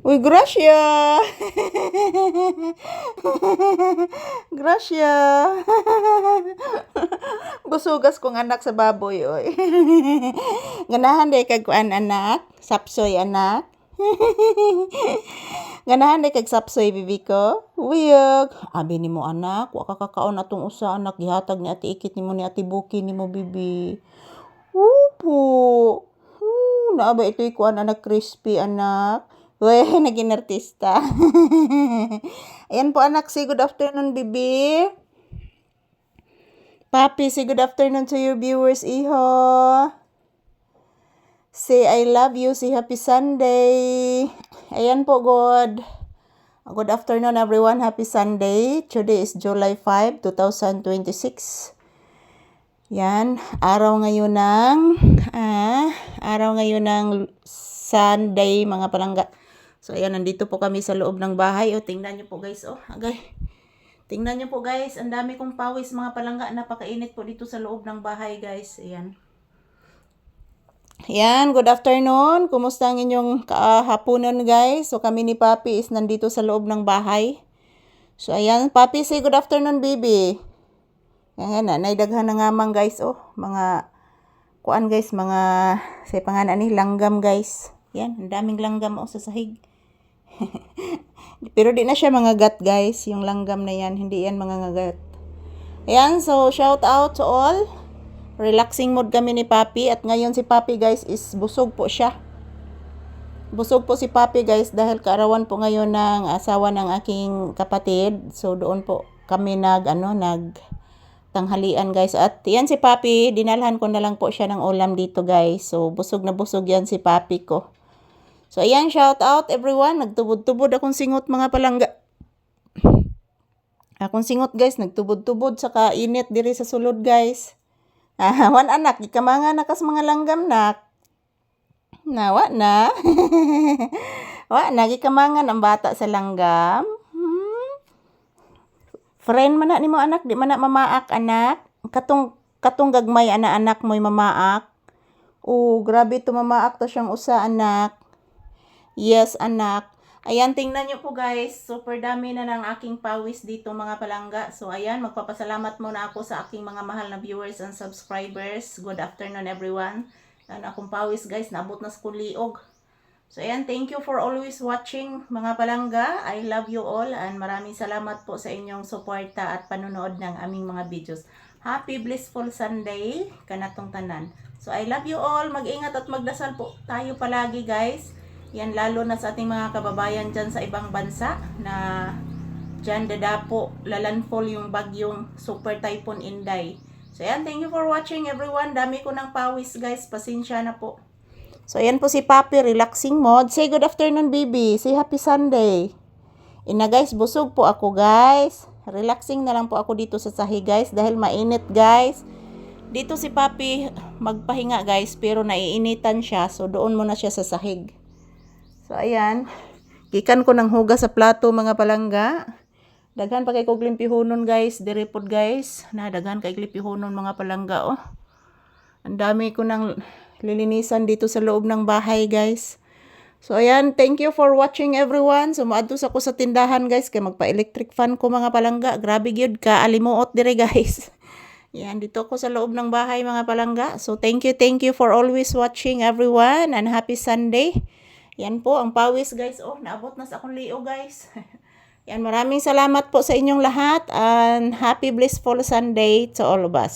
Uy, Gracia! Gracia! Busugas kong anak sa baboy, oy. Ganahan day kag kuan anak, sapsoy anak. Ganahan day kag sapsoy bibi ko. Uyog. Abi nimo anak, wa ka kakaon atong usa anak gihatag ni Ate Ikit nimo ni Ate Buki nimo bibi. Upo. Naaba ito'y kuan anak crispy anak. Weh, naging artista. Ayan po anak, say good afternoon, bibi. Papi, say good afternoon to your viewers, iho. Say I love you, say happy Sunday. Ayan po, God. Good afternoon, everyone. Happy Sunday. Today is July 5, 2026. Yan, araw ngayon ng Sunday, mga palangga. So, ayan, nandito po kami sa loob ng bahay. O, tingnan nyo po, guys. O, agay. Tingnan nyo po, guys. Ang dami kong pawis, mga palangga. Napakainit po dito sa loob ng bahay, guys. Ayan. Ayan, good afternoon. Kumusta ang inyong hapunan, guys? So, kami ni Papi is nandito sa loob ng bahay. So, ayan. Papi, say good afternoon, baby. Ayan, naidaghan na nga mang, guys. Oh, mga kuan, guys. Mga, say pangalan ni, langgam, guys. Yan, ang daming langgam sa sahig. Pero di na siya mga gat, guys. Yung langgam na yan, hindi yan mga gat. Ayan, so shout out to all. Relaxing mood kami ni Papi. At ngayon si Papi, guys, is busog po siya. Busog po si Papi, guys, dahil kaarawan po ngayon ng asawa ng aking kapatid. So doon po kami tanghalian, guys. At yan si Papi, dinalhan ko na lang po siya ng ulam dito, guys. So busog na busog yan si Papi ko. So, ayan, shout out everyone. Nagtubod-tubod akong singot, mga palangga. Akong singot, guys. Nagtubod-tubod sa kainit diri sa sulod, guys. Wan anak, ikamanga nakas mga langgam nak. Nawa na. Wa na, ikamangan ang bata sa langgam. Friend man na nimo anak, di man na mamaak anak. Katong gagmay anak mo'y mamaak. Grabe to mamaak to siyang usa anak. Yes, anak. Ayan, tingnan nyo po, guys. Super dami na ng aking pawis dito, mga palangga. So, ayan, magpapasalamat muna ako sa aking mga mahal na viewers and subscribers. Good afternoon, everyone. Yan, akong pawis, guys. Naabot na sa kuliog. So, ayan, thank you for always watching, mga palangga. I love you all and maraming salamat po sa inyong suporta at panonood ng aming mga videos. Happy Blissful Sunday, kanatong tanan. So, I love you all. Mag-ingat at magdasal po tayo palagi, guys. Yan, lalo na sa ating mga kababayan dyan sa ibang bansa na dyan dadapo, lalandfall yung bagyong Super Typhoon Inday. So, yan, thank you for watching, everyone. Dami ko ng pawis, guys. Pasensya na po. So, ayan po si Papi, relaxing mode. Say good afternoon, baby. Say happy Sunday. Ina, guys, busog po ako, guys. Relaxing na lang po ako dito sa sahig, guys, dahil mainit, guys. Dito si Papi magpahinga, guys, pero naiinitan siya. So, doon muna siya sa sahig. So, ayan. Gikan ko ng hugas sa plato, mga palangga. Daghan pa kay kog limpihonon, guys. Direpod, guys. Daghan kay limpihonon, mga palangga, oh. Ang dami ko ng lilinisan dito sa loob ng bahay, guys. So, ayan. Thank you for watching, everyone. So, maadtos ako sa tindahan, guys. Kaya magpa-electric fan ko, mga palangga. Grabe gyud ka. Alimuot dire, guys. Yan, dito ako sa loob ng bahay, mga palangga. So, thank you for always watching, everyone. And happy Sunday. Yan po, ang pawis, guys. Oh, naabot na sa akong liyo, guys. Yan, maraming salamat po sa inyong lahat. And happy blissful Sunday to all of us.